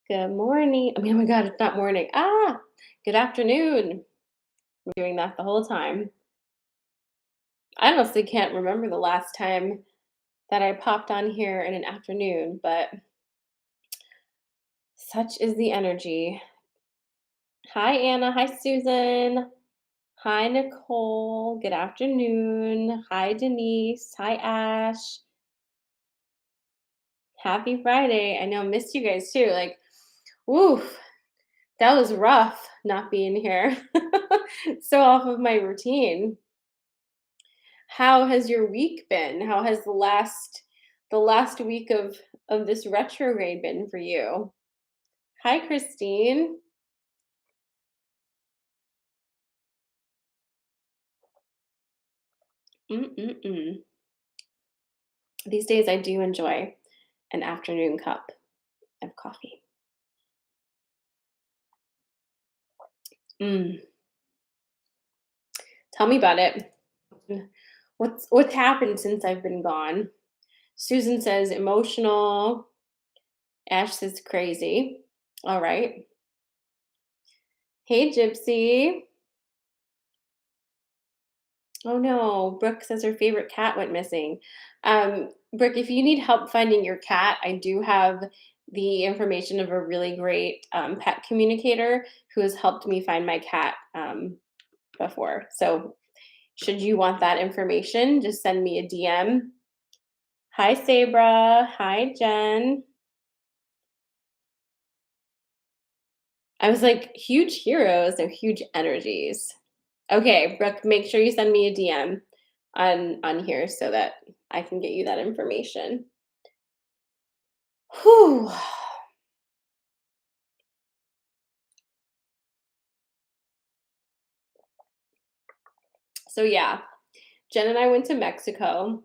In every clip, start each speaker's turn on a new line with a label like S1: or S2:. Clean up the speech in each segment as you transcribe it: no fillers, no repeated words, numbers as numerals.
S1: Good morning. I mean, oh my God, it's not morning. Good afternoon. I'm doing that the whole time. I honestly can't remember the last time that I popped on here in an afternoon, but such is the energy. Hi, Anna. Hi, Susan. Hi, Nicole. Good afternoon. Hi, Denise. Hi, Ash. Happy Friday. I know, missed you guys too. Like, woof, that was rough not being here. So off of my routine. How has your week been? How has the last week of this retrograde been for you? Hi, Christine. Mm-mm-mm. These days, I do enjoy an afternoon cup of coffee. Mm. Tell me about it. What's happened since I've been gone? Susan says emotional. Ash says crazy. All right. Hey, Gypsy. Oh no, Brooke says her favorite cat went missing. Brooke, if you need help finding your cat, I do have the information of a really great pet communicator who has helped me find my cat before. So, should you want that information, just send me a DM. Hi, Sabra. Hi, Jen. I was like, huge heroes and huge energies. Okay, Brooke, make sure you send me a DM on here so that I can get you that information. Whew. So yeah, Jen and I went to Mexico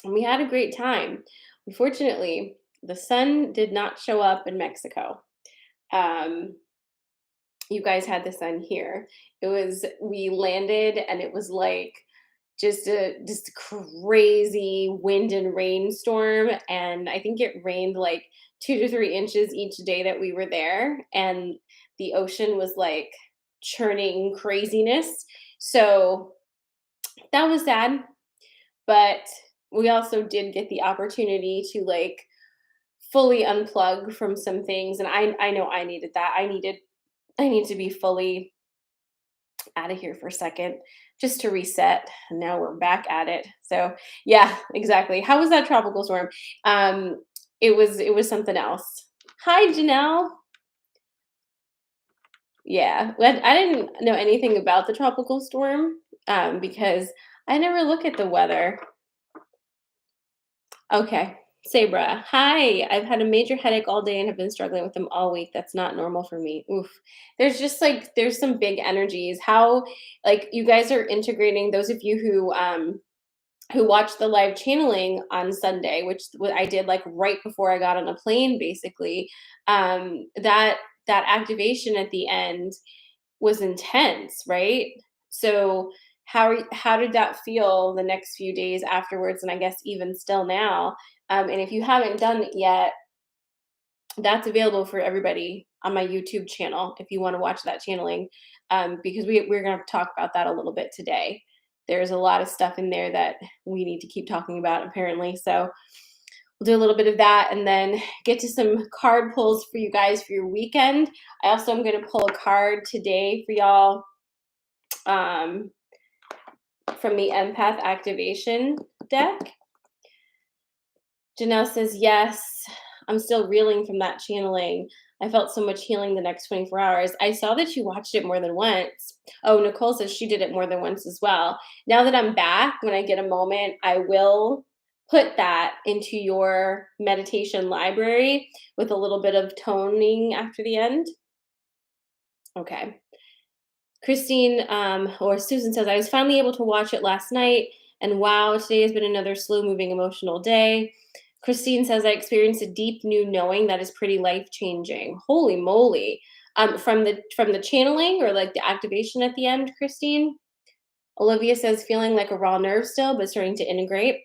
S1: and we had a great time. Unfortunately, the sun did not show up in Mexico. Um, you guys had the sun here. We landed and it was like just crazy wind and rainstorm, and I think it rained like 2 to 3 inches each day that we were there, and the ocean was like churning craziness. So that was sad, but we also did get the opportunity to like fully unplug from some things, and I know I needed that. I need to be fully out of here for a second just to reset. And now we're back at it. So yeah, exactly. How was that tropical storm? It was something else. Hi, Janelle. Yeah, but I didn't know anything about the tropical storm because I never look at the weather. Okay. Sabra, hi. I've had a major headache all day and have been struggling with them all week. That's not normal for me. Oof. There's just like there's some big energies. How like you guys are integrating those of you who watched the live channeling on Sunday, which I did like right before I got on a plane basically. That activation at the end was intense, right? So how did that feel the next few days afterwards, and I guess even still now? And if you haven't done it yet, that's available for everybody on my YouTube channel if you want to watch that channeling, because we're going to talk about that a little bit today. There's a lot of stuff in there that we need to keep talking about apparently. So we'll do a little bit of that and then get to some card pulls for you guys for your weekend. I also am going to pull a card today for y'all um, from the Empath Activation deck. Janelle says, yes, I'm still reeling from that channeling. I felt so much healing the next 24 hours. I saw that you watched it more than once. Oh, Nicole says she did it more than once as well. Now that I'm back, when I get a moment, I will put that into your meditation library with a little bit of toning after the end. Okay. Christine or Susan says, I was finally able to watch it last night. And wow, today has been another slow moving emotional day. Christine says, I experienced a deep new knowing that is pretty life changing. Holy moly. From the channeling or like the activation at the end, Christine. Olivia says, feeling like a raw nerve still, but starting to integrate.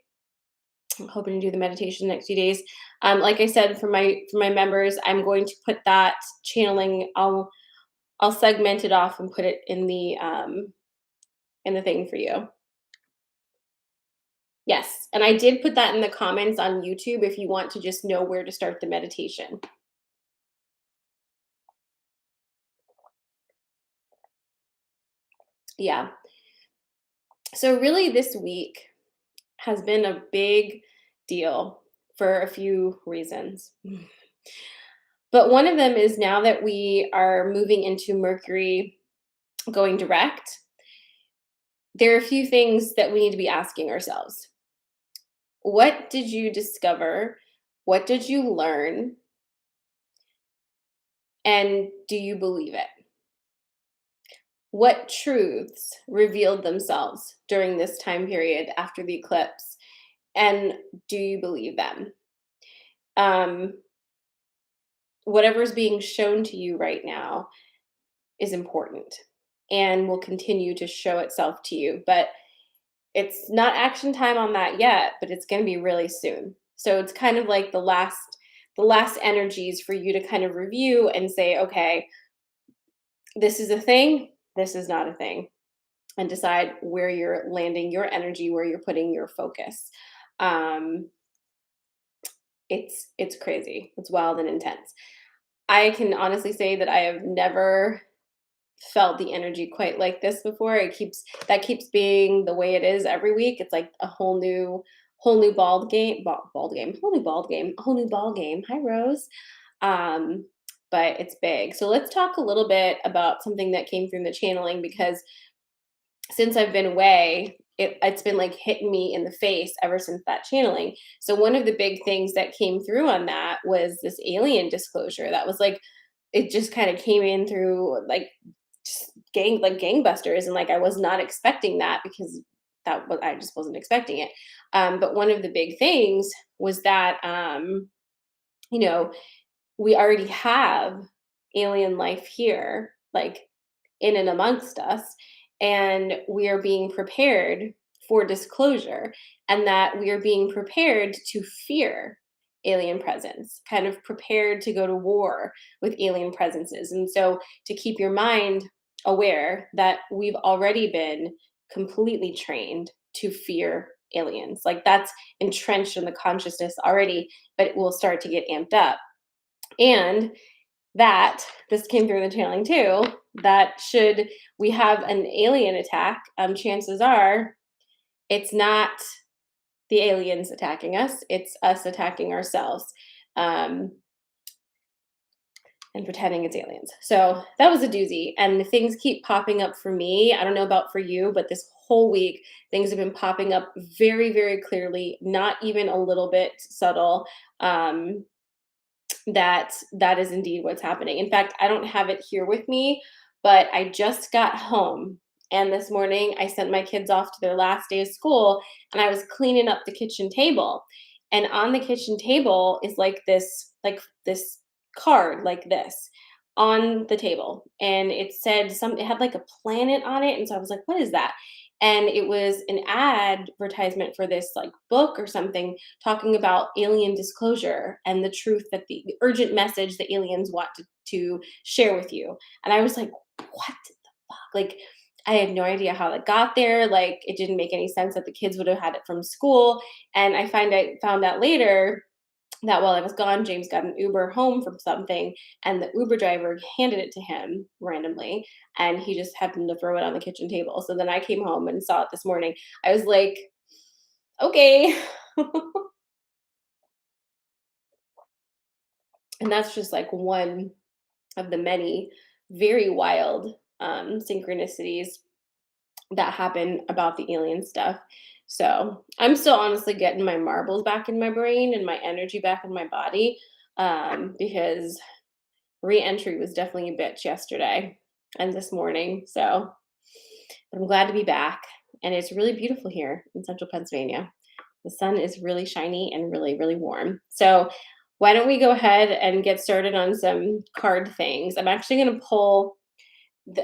S1: I'm hoping to do the meditation the next few days. Like I said, for my members, I'm going to put that channeling. I'll segment it off and put it in the thing for you. Yes, and I did put that in the comments on YouTube if you want to just know where to start the meditation. Yeah. So really this week has been a big deal for a few reasons. But one of them is now that we are moving into Mercury going direct, there are a few things that we need to be asking ourselves. What did you discover? What did you learn? And do you believe it? What truths revealed themselves during this time period after the eclipse? And do you believe them? Um, Whatever's being shown to you right now is important and will continue to show itself to you. But it's not action time on that yet, but it's going to be really soon. So it's kind of like the last energies for you to kind of review and say, okay, this is a thing, this is not a thing, and decide where you're landing your energy, where you're putting your focus. Um, it's crazy. It's wild and intense. I can honestly say that I have never felt the energy quite like this before. That keeps being the way it is every week. It's like a whole new whole new ball game. Hi Rose. Um, but it's big. So let's talk a little bit about something that came through the channeling because since I've been away, it's been like hitting me in the face ever since that channeling. So one of the big things that came through on that was this alien disclosure. That was like it just kind of came in through like just gangbusters, and like I was not expecting that because I just wasn't expecting it. But one of the big things was that you know we already have alien life here, like in and amongst us, and we are being prepared for disclosure, and that we are being prepared to fear alien presence, kind of prepared to go to war with alien presences. And so to keep your mind aware that we've already been completely trained to fear aliens. Like that's entrenched in the consciousness already, but it will start to get amped up. And that this came through the channeling too, that should we have an alien attack, chances are it's not the aliens attacking us, it's us attacking ourselves, um, and pretending it's aliens. So that was a doozy. And things keep popping up for me. I don't know about for you, but this whole week, things have been popping up very, very clearly, not even a little bit subtle. That is indeed what's happening. In fact, I don't have it here with me, but I just got home and this morning I sent my kids off to their last day of school and I was cleaning up the kitchen table. And on the kitchen table is like this card like this on the table, and it said it had like a planet on it, and so I was like, what is that? And it was an advertisement for this like book or something talking about alien disclosure and the truth that the urgent message the aliens want to share with you. And I was like, what the fuck? Like, I had no idea how that got there. Like, it didn't make any sense that the kids would have had it from school. And found out later that while I was gone, James got an Uber home from something, and the Uber driver handed it to him randomly, and he just happened to throw it on the kitchen table. So then I came home and saw it this morning. I was like, okay. And that's just like one of the many very wild synchronicities that happen about the alien stuff. So I'm still honestly getting my marbles back in my brain and my energy back in my body, because re-entry was definitely a bitch yesterday and this morning. So but I'm glad to be back. And it's really beautiful here in central Pennsylvania. The sun is really shiny and really, really warm. So why don't we go ahead and get started on some card things? I'm actually going to pull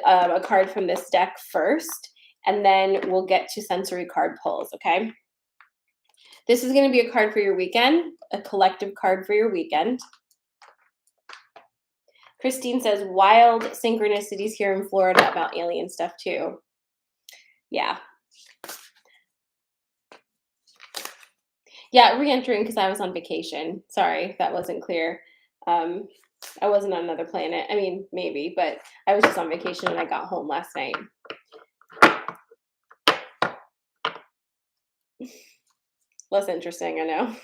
S1: a card from this deck first, and then we'll get to sensory card pulls, okay? This is going to be a card for your weekend, a collective card for your weekend. Christine says, wild synchronicities here in Florida about alien stuff too. Yeah. Yeah, re-entering because I was on vacation. Sorry if that wasn't clear. Um, I wasn't on another planet. I mean, maybe, but I was just on vacation and I got home last night. Less interesting, I know.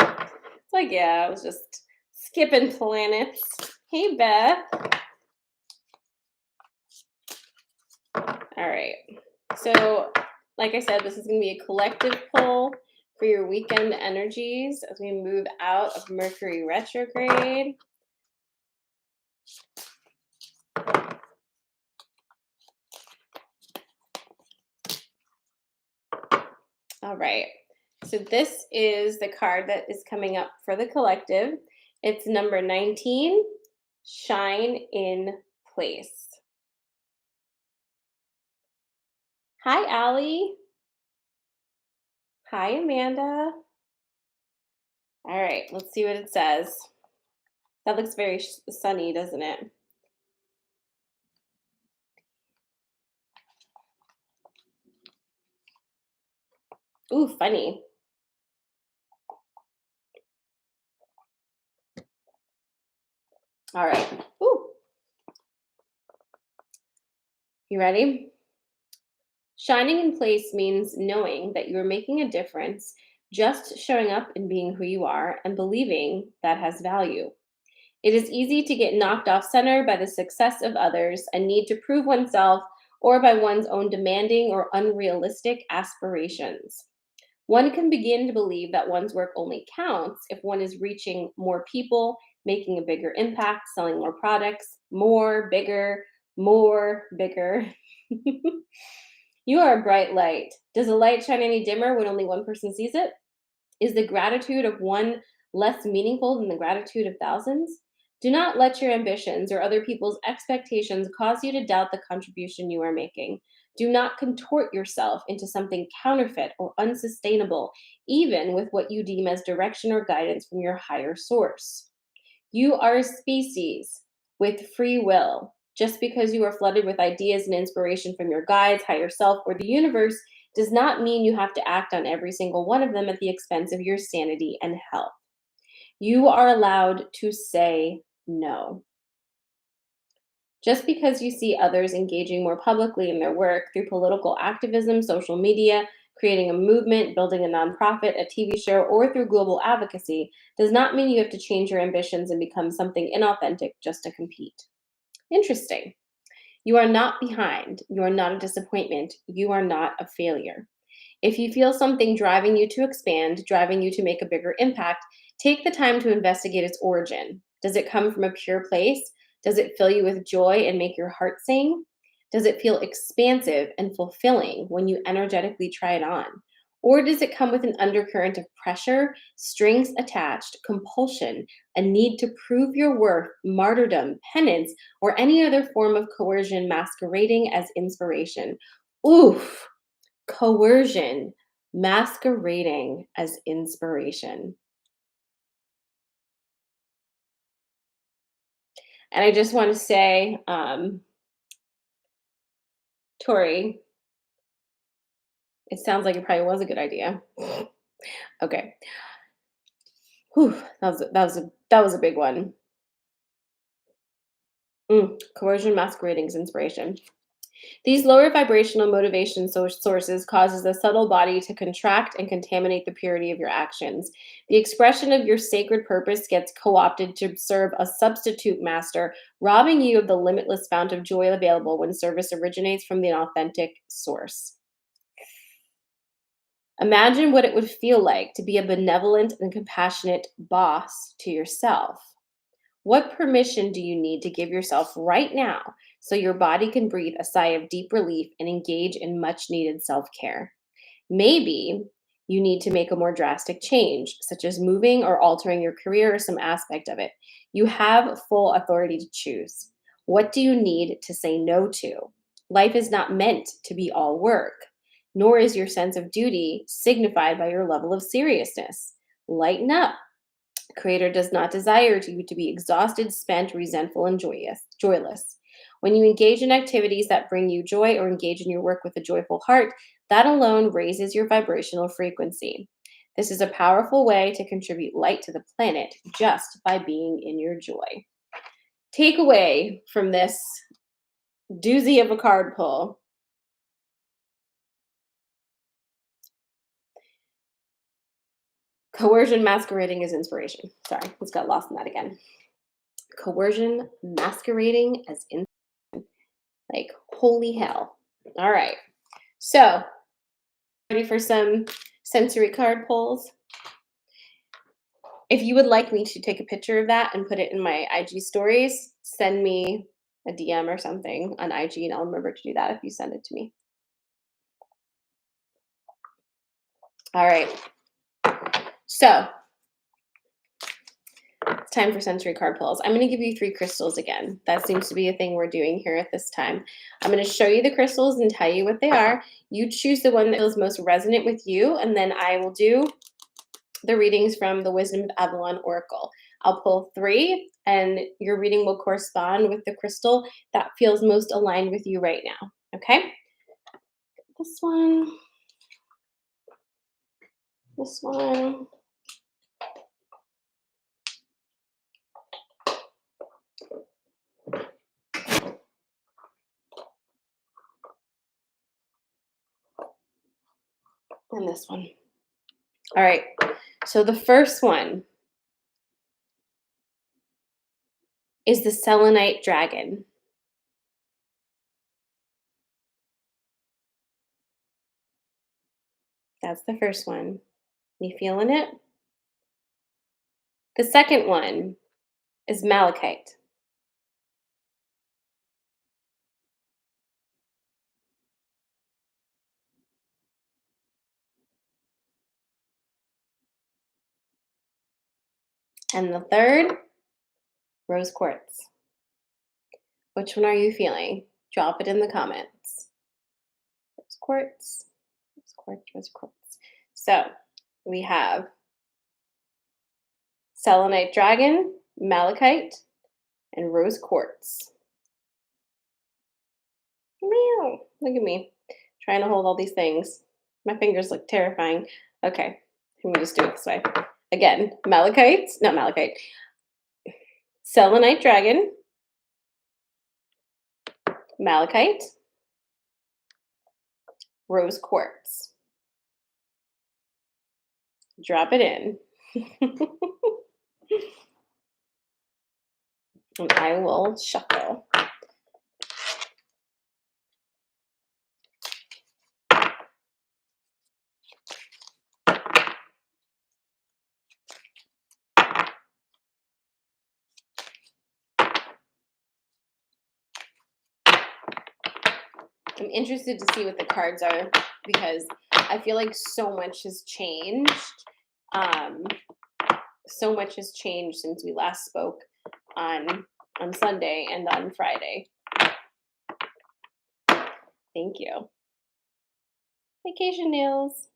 S1: It's like, yeah, I was just skipping planets. Hey, Beth. All right. So, like I said, this is going to be a collective pull for your weekend energies as we move out of Mercury retrograde. All right. So this is the card that is coming up for the collective. It's number 19, Shine in Place. Hi, Allie. Hi, Amanda. All right, let's see what it says. That looks very sunny, doesn't it? Ooh, funny. All right. Ooh. You ready? Shining in place means knowing that you are making a difference, just showing up and being who you are and believing that has value. It is easy to get knocked off center by the success of others, a need to prove oneself, or by one's own demanding or unrealistic aspirations. One can begin to believe that one's work only counts if one is reaching more people, making a bigger impact, selling more products, more, bigger, more, bigger. You are a bright light. Does a light shine any dimmer when only one person sees it? Is the gratitude of one less meaningful than the gratitude of thousands? Do not let your ambitions or other people's expectations cause you to doubt the contribution you are making. Do not contort yourself into something counterfeit or unsustainable, even with what you deem as direction or guidance from your higher source. You are a species with free will. Just because you are flooded with ideas and inspiration from your guides, higher self, or the universe does not mean you have to act on every single one of them at the expense of your sanity and health. You are allowed to say no. Just because you see others engaging more publicly in their work through political activism, social media, creating a movement, building a nonprofit, a TV show, or through global advocacy does not mean you have to change your ambitions and become something inauthentic just to compete. Interesting. You are not behind. You are not a disappointment. You are not a failure. If you feel something driving you to expand, driving you to make a bigger impact, take the time to investigate its origin. Does it come from a pure place? Does it fill you with joy and make your heart sing? Does it feel expansive and fulfilling when you energetically try it on? Or does it come with an undercurrent of pressure, strings attached, compulsion, a need to prove your worth, martyrdom, penance, or any other form of coercion masquerading as inspiration? Oof, coercion masquerading as inspiration. And I just want to say, Tori, it sounds like it probably was a good idea. Okay. Whew, that was a big one. Coercion masquerading as inspiration. These lower vibrational motivation sources causes the subtle body to contract and contaminate the purity of your actions. The expression of your sacred purpose gets co-opted to serve a substitute master, robbing you of the limitless fount of joy available when service originates from the authentic source. Imagine what it would feel like to be a benevolent and compassionate boss to yourself. What permission do you need to give yourself right now so your body can breathe a sigh of deep relief and engage in much needed self care? Maybe you need to make a more drastic change, such as moving or altering your career or some aspect of it. You have full authority to choose. What do you need to say no to? Life is not meant to be all work, nor is your sense of duty signified by your level of seriousness. Lighten up. Creator does not desire you to be exhausted, spent, resentful, and joyless. When you engage in activities that bring you joy or engage in your work with a joyful heart, that alone raises your vibrational frequency. This is a powerful way to contribute light to the planet just by being in your joy. Takeaway from this doozy of a card pull. Coercion masquerading as inspiration. Sorry, let's got lost in that again. Coercion masquerading as inspiration. Like, holy hell. All right. So, ready for some sensory card pulls? If you would like me to take a picture of that and put it in my IG stories, send me a DM or something on IG and I'll remember to do that if you send it to me. All right. So, it's time for sensory card pulls. I'm going to give you 3 crystals again. That seems to be a thing we're doing here at this time. I'm going to show you the crystals and tell you what they are. You choose the one that feels most resonant with you, and then I will do the readings from the Wisdom of Avalon Oracle. I'll pull 3, and your reading will correspond with the crystal that feels most aligned with you right now. Okay? This one. This one. And this one. All right. So the first one is the selenite dragon. That's the first one. You feeling it? The second one is malachite. And the third, rose quartz. Which one are you feeling? Drop it in the comments. Rose quartz, rose quartz, rose quartz. So we have selenite dragon, malachite, and rose quartz. Meow. Look at me trying to hold all these things. My fingers look terrifying. Okay, let me just do it this way. Again, malachite, not malachite, selenite dragon, malachite, rose quartz. Drop it in. And I will shuffle. I'm interested to see what the cards are because I feel like so much has changed. So much has changed since we last spoke on Sunday and on Friday. Thank you. Vacation nails.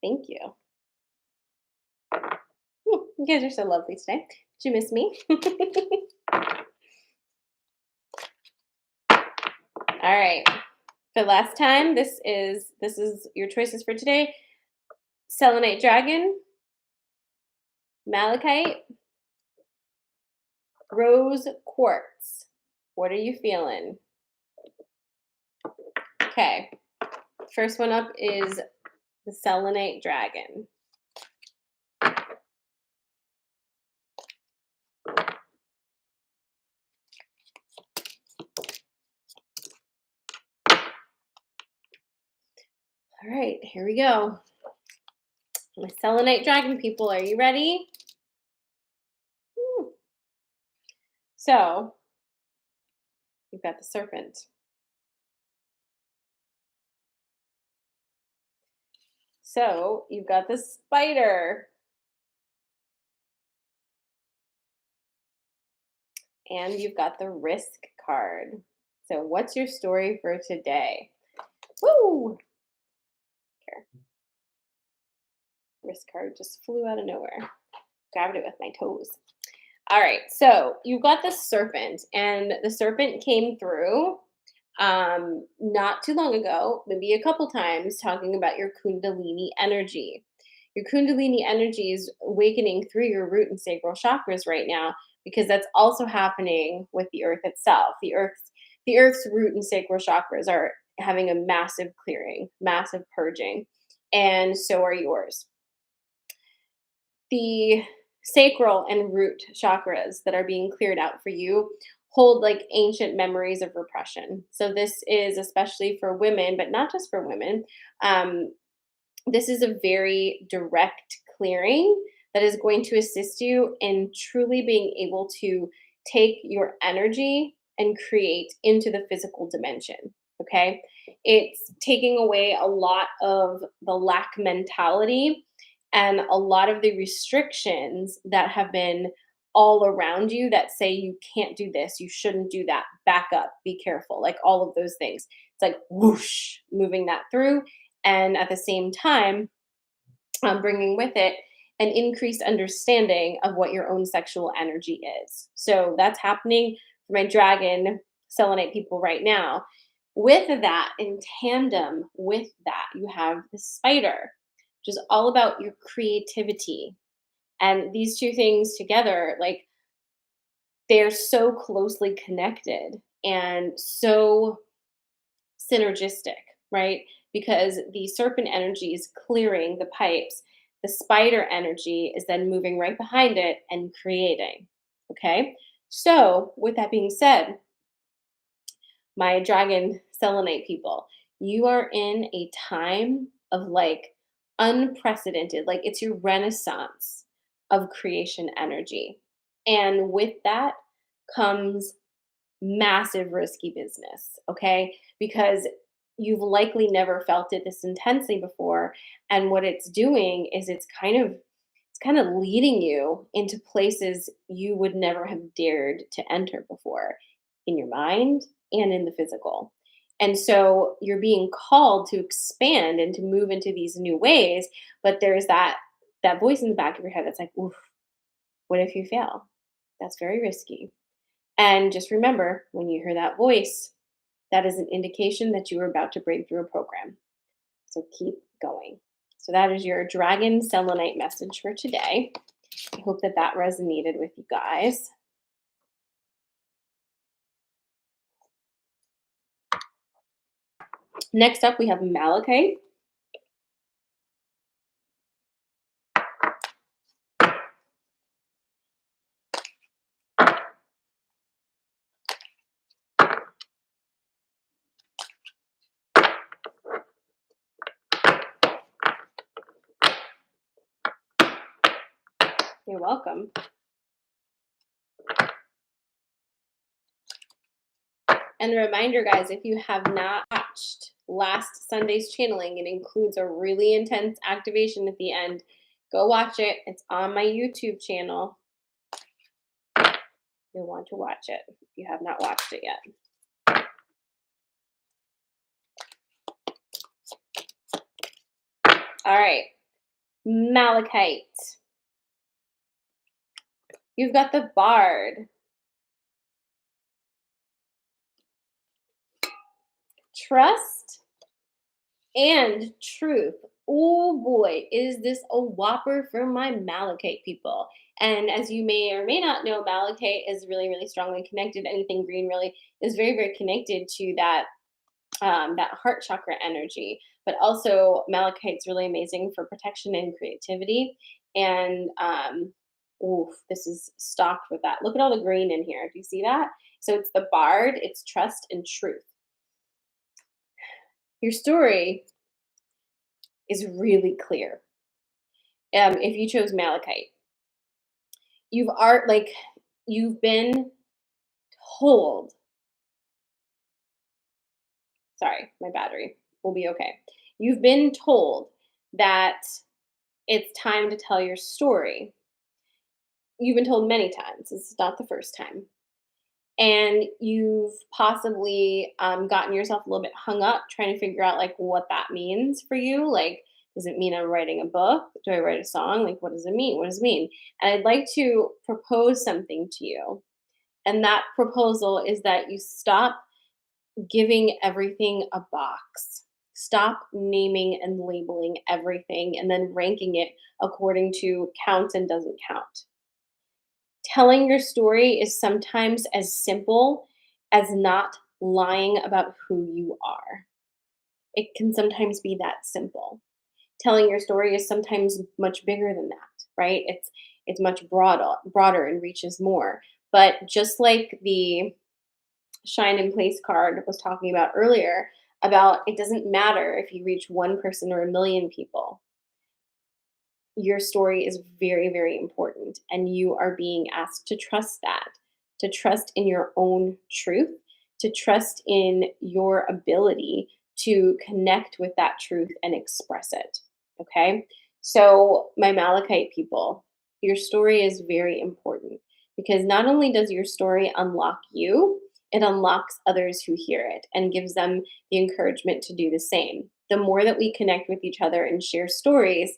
S1: Thank you. You guys are so lovely today. Did you miss me? All right. For last time, this is your choices for today. Selenite dragon, malachite, rose quartz. What are you feeling? Okay. First one up is the selenite dragon. All right, here we go. My selenite dragon people, are you ready? Woo. So, we've got the serpent. So, you've got the spider. And you've got the risk card. So, what's your story for today? Woo! Here, risk card just flew out of nowhere. Grabbed it with my toes. All right, so you've got the serpent, and the serpent came through not too long ago, maybe a couple times, talking about your Kundalini energy. Your Kundalini energy is awakening through your root and sacral chakras right now because that's also happening with the earth itself. The earth's root and sacral chakras are having a massive clearing, massive purging, and so are yours. The sacral and root chakras that are being cleared out for you hold like ancient memories of repression. So this is especially for women, but not just for women. Um, this is a very direct clearing that is going to assist you in truly being able to take your energy and create into the physical dimension. Okay. It's taking away a lot of the lack mentality and a lot of the restrictions that have been all around you that say you can't do this, you shouldn't do that, back up, be careful, like all of those things. It's like whoosh, moving that through. And at the same time, bringing with it an increased understanding of what your own sexual energy is. So that's happening for my dragon selenite people right now. With that, in tandem with that, you have the spider, which is all about your creativity. And these two things together, like they're so closely connected and so synergistic, right? Because the serpent energy is clearing the pipes. The spider energy is then moving right behind it and creating. Okay. So, with that being said, my dragon selenite people, you are in a time of like unprecedented, like it's your renaissance of creation energy. And with that comes massive risky business, okay? Because you've likely never felt it this intensely before, and what it's doing is it's kind of leading you into places you would never have dared to enter before in your mind and in the physical. And so you're being called to expand and to move into these new ways, but there's that voice in the back of your head that's like, "Oof, what if you fail? That's very risky." And just remember, when you hear that voice, that is an indication that you are about to break through a program. So keep going. So that is your dragon selenite message for today. I hope that that resonated with you guys. Next up, we have malachite. You're welcome. And a reminder, guys, if you have not watched last Sunday's channeling, it includes a really intense activation at the end. Go watch it. It's on my YouTube channel. You'll want to watch it if you have not watched it yet. All right, malachite. You've got the bard. Trust and truth. Oh boy, is this a whopper for my malachite people. And as you may or may not know, malachite is really, really strongly connected. Anything green really is very, very connected to that heart chakra energy. But also, malachite's really amazing for protection and creativity. And oof, this is stocked with that. Look at all the green in here. Do you see that? So it's the bard, it's trust and truth. Your story is really clear. If you chose malachite, you've been told. Sorry, my battery will be okay. You've been told that it's time to tell your story. You've been told many times. This is not the first time. and you've possibly gotten yourself a little bit hung up trying to figure out like what that means for you. Like, does it mean I'm writing a book? Do I write a song? Like, what does it mean? What does it mean? And I'd like to propose something to you. And that proposal is that you stop giving everything a box. Stop naming and labeling everything and then ranking it according to counts and doesn't count. Telling your story is sometimes as simple as not lying about who you are. It can sometimes be that simple. Telling your story is sometimes much bigger than that, right? It's much broader and reaches more. But just like the shine in place card was talking about earlier, about it doesn't matter if you reach one person or a million people. Your story is very, very important. And you are being asked to trust that, to trust in your own truth, to trust in your ability to connect with that truth and express it. Okay. So, my Malachite people, your story is very important because not only does your story unlock you, it unlocks others who hear it and gives them the encouragement to do the same. The more that we connect with each other and share stories,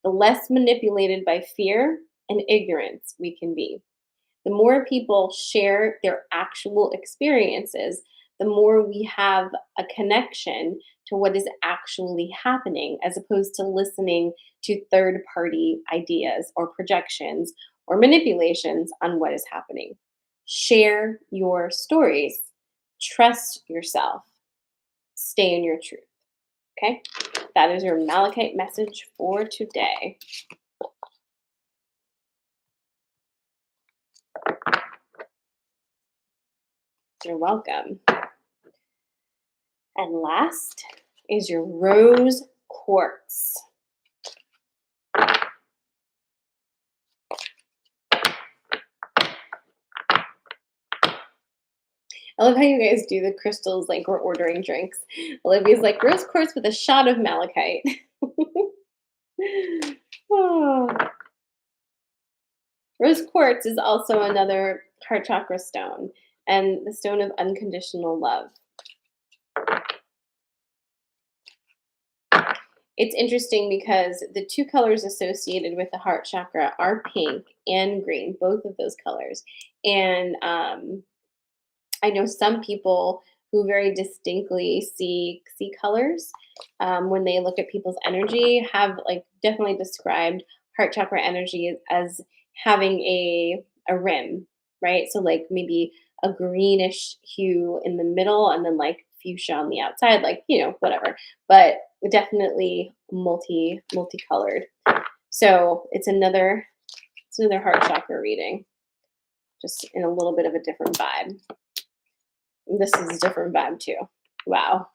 S1: the less manipulated by fear and ignorance we can be. The more people share their actual experiences, the more we have a connection to what is actually happening, as opposed to listening to third party ideas or projections or manipulations on what is happening. Share your stories, trust yourself, stay in your truth. Okay? That is your Malachite message for today. You're welcome. And last is your rose quartz. I love how you guys do the crystals like we're ordering drinks. Olivia's like rose quartz with a shot of malachite. Oh. Rose quartz is also another heart chakra stone and the stone of unconditional love. It's interesting because the two colors associated with the heart chakra are pink and green, both of those colors. And I know some people who very distinctly see colors when they look at people's energy have like definitely described heart chakra energy as having a rim, right? So like maybe a greenish hue in the middle and then like fuchsia on the outside, like whatever. But definitely multicolored. So it's another heart chakra reading, just in a little bit of a different vibe. This is a different vibe too. Wow.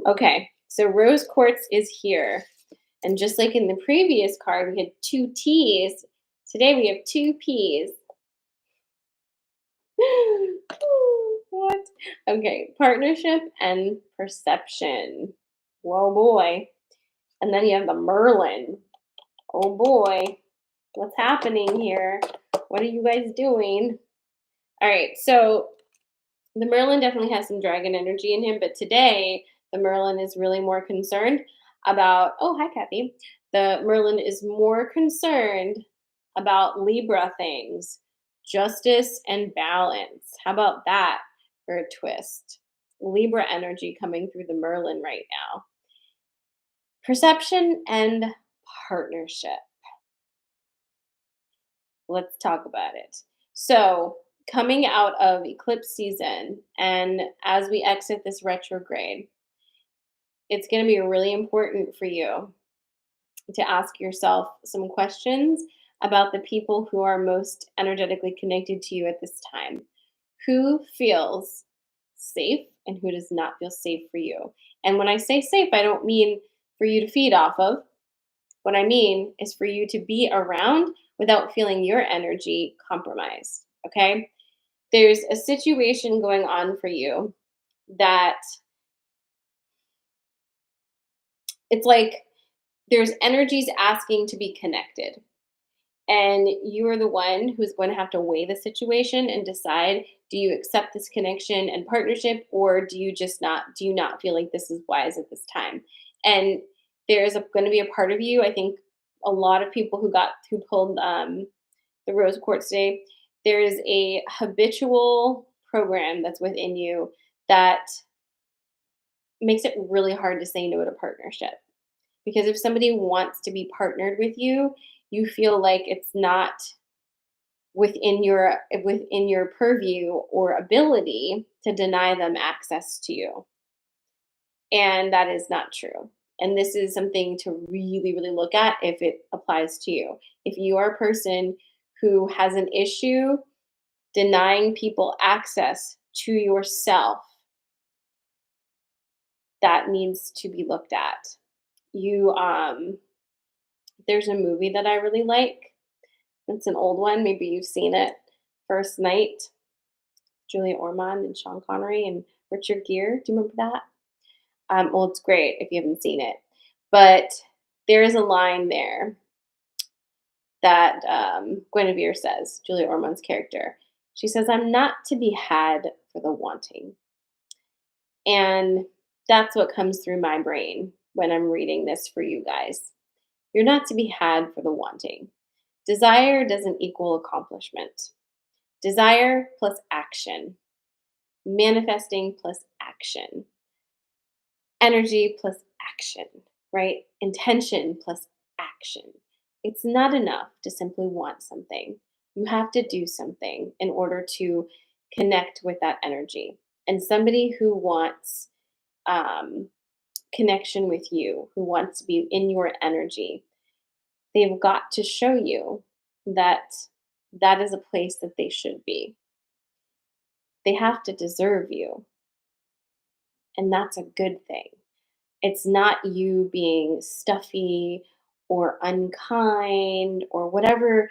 S1: Okay, so rose quartz is here. And just like in the previous card, we had two T's. Today we have two P's. What? Okay, partnership and perception. Whoa, boy. And then you have the Merlin. Oh, boy. What's happening here? What are you guys doing? All right, so the Merlin definitely has some dragon energy in him, but today the Merlin is really more concerned about, oh, hi, Kathy. The Merlin is more concerned about Libra things, justice and balance. How about that for a twist? Libra energy coming through the Merlin right now. Perception and partnership. Let's talk about it. So, coming out of eclipse season and as we exit this retrograde, it's going to be really important for you to ask yourself some questions about the people who are most energetically connected to you at this time. Who feels safe and who does not feel safe for you? And when I say safe, I don't mean for you to feed off of. What I mean is for you to be around without feeling your energy compromised. Okay? There's a situation going on for you that it's like there's energies asking to be connected. And you are the one who's going to have to weigh the situation and decide, do you accept this connection and partnership, or do you not feel like this is wise at this time? And going to be a part of you. I think a lot of people who pulled the rose quartz today, there is a habitual program that's within you that makes it really hard to say no to partnership. Because if somebody wants to be partnered with you, you feel like it's not within your purview or ability to deny them access to you. And that is not true. And this is something to really, really look at if it applies to you. If you are a person who has an issue denying people access to yourself, that needs to be looked at. You There's a movie that I really like. It's an old one. Maybe you've seen it. First Night, Julia Ormond and Sean Connery and Richard Gere. Do you remember that? Well, it's great if you haven't seen it. But there is a line there that Guinevere says, Julia Ormond's character. She says, "I'm not to be had for the wanting." And that's what comes through my brain when I'm reading this for you guys. You're not to be had for the wanting. Desire doesn't equal accomplishment. Desire plus action, manifesting plus action, energy plus action, right? Intention plus action. It's not enough to simply want something. You have to do something in order to connect with that energy. And somebody who wants um, connection with you, who wants to be in your energy, they've got to show you that that is a place that they should be. They have to deserve you, and that's a good thing. It's not you being stuffy or unkind or whatever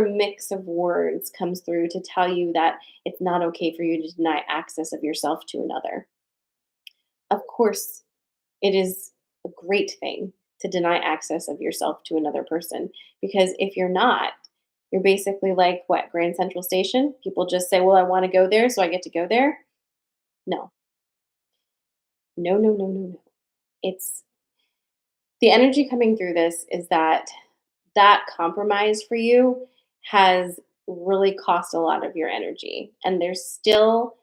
S1: mix of words comes through to tell you that it's not okay for you to deny access of yourself to another. Of course, it is a great thing to deny access of yourself to another person, because if you're not, you're basically like what, Grand Central Station? People just say, "Well, I want to go there, so I get to go there." No. No, no, no, no, no. It's the energy coming through this is that that compromise for you has really cost a lot of your energy. And there's still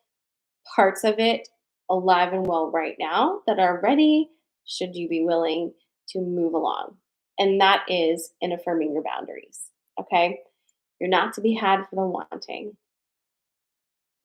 S1: parts of it alive and well right now that are ready, should you be willing to move along. And that is in affirming your boundaries. Okay. You're not to be had for the wanting.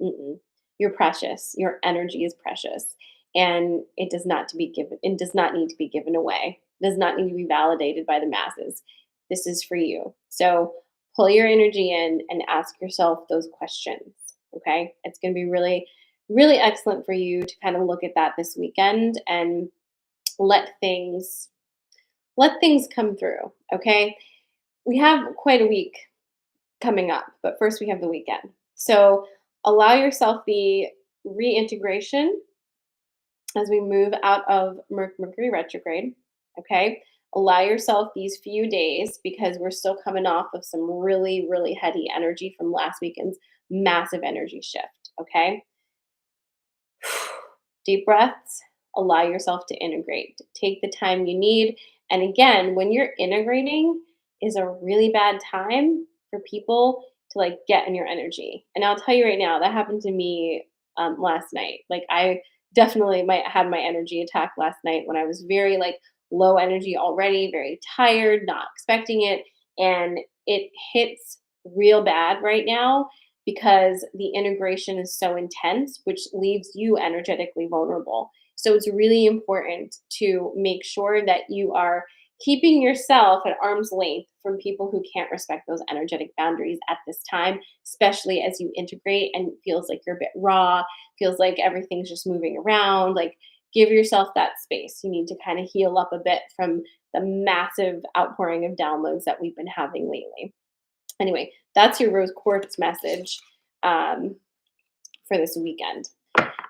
S1: Mm-mm. You're precious. Your energy is precious, and it does not to be given. It does not need to be given away. It does not need to be validated by the masses. This is for you. So pull your energy in and ask yourself those questions. Okay, it's going to be really, really excellent for you to kind of look at that this weekend and let things let things come through. Okay, we have quite a week coming up, but first we have the weekend. So allow yourself the reintegration as we move out of Mercury retrograde. Okay. Allow yourself these few days because we're still coming off of some really, really heady energy from last weekend's massive energy shift. Okay. Deep breaths, allow yourself to integrate. Take the time you need. And again, when you're integrating is a really bad time for people to like get in your energy. And I'll tell you right now, that happened to me last night. Like I definitely might had my energy attack last night when I was very like low energy already, very tired, not expecting it. And it hits real bad right now because the integration is so intense, which leaves you energetically vulnerable. So it's really important to make sure that you are keeping yourself at arm's length from people who can't respect those energetic boundaries at this time, especially as you integrate and it feels like you're a bit raw, feels like everything's just moving around. Like, give yourself that space. You need to kind of heal up a bit from the massive outpouring of downloads that we've been having lately. Anyway, that's your rose quartz message um, for this weekend.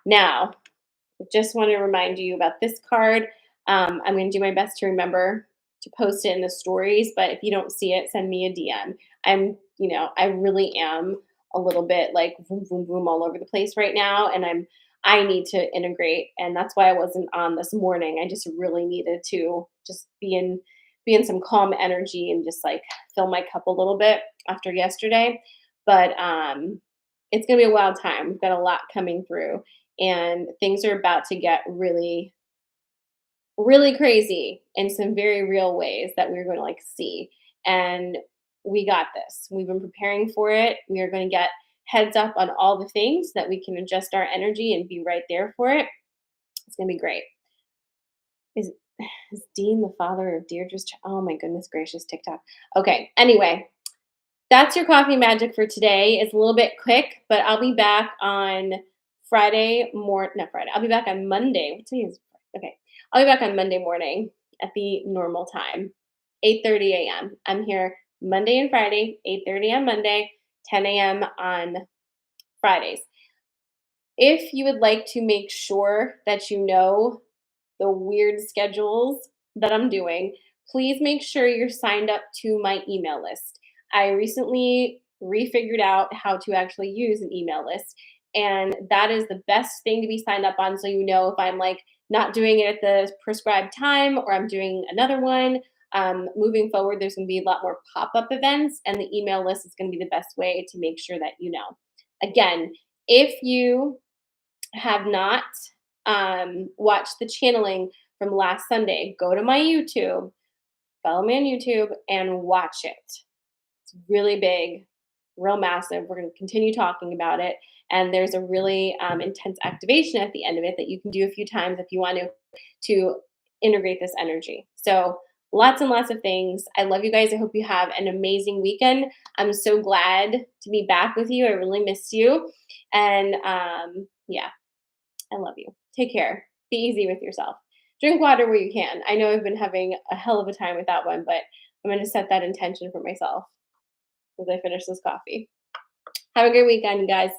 S1: Now, I just want to remind you about this card. I'm going to do my best to remember to post it in the stories, but if you don't see it, send me a DM. I really am a little bit like boom, boom, boom all over the place right now. And I need to integrate. And that's why I wasn't on this morning. I just really needed to just be in some calm energy and just like fill my cup a little bit after yesterday. But it's gonna be a wild time. We've got a lot coming through and things are about to get really really crazy in some very real ways that we're going to like see. And we got this. We've been preparing for it. We are going to get heads up on all the things that we can adjust our energy and be right there for it. It's going to be great. Is is Dean the father of Deirdre's oh my goodness gracious TikTok. Okay. Anyway, that's your coffee magic for today. It's a little bit quick, but I'll be back on not Friday. I'll be back on Monday. What day is okay. I'll be back on Monday morning at the normal time, 8:30 a.m. I'm here Monday and Friday, 8:30 on Monday, 10 a.m. on Fridays. If you would like to make sure that you know the weird schedules that I'm doing, please make sure you're signed up to my email list. I recently refigured out how to actually use an email list, and that is the best thing to be signed up on so you know if I'm like not doing it at the prescribed time or I'm doing another one. Moving forward, there's going to be a lot more pop up events, and the email list is going to be the best way to make sure that you know. Again, if you have not watched the channeling from last Sunday, go to my YouTube, follow me on YouTube, and watch it. It's really big, real massive. We're going to continue talking about it. And there's a really intense activation at the end of it that you can do a few times if you want to integrate this energy. So lots and lots of things. I love you guys. I hope you have an amazing weekend. I'm so glad to be back with you. I really miss you. And yeah, I love you. Take care. Be easy with yourself. Drink water where you can. I know I've been having a hell of a time without one, but I'm going to set that intention for myself as I finish this coffee. Have a great weekend, guys.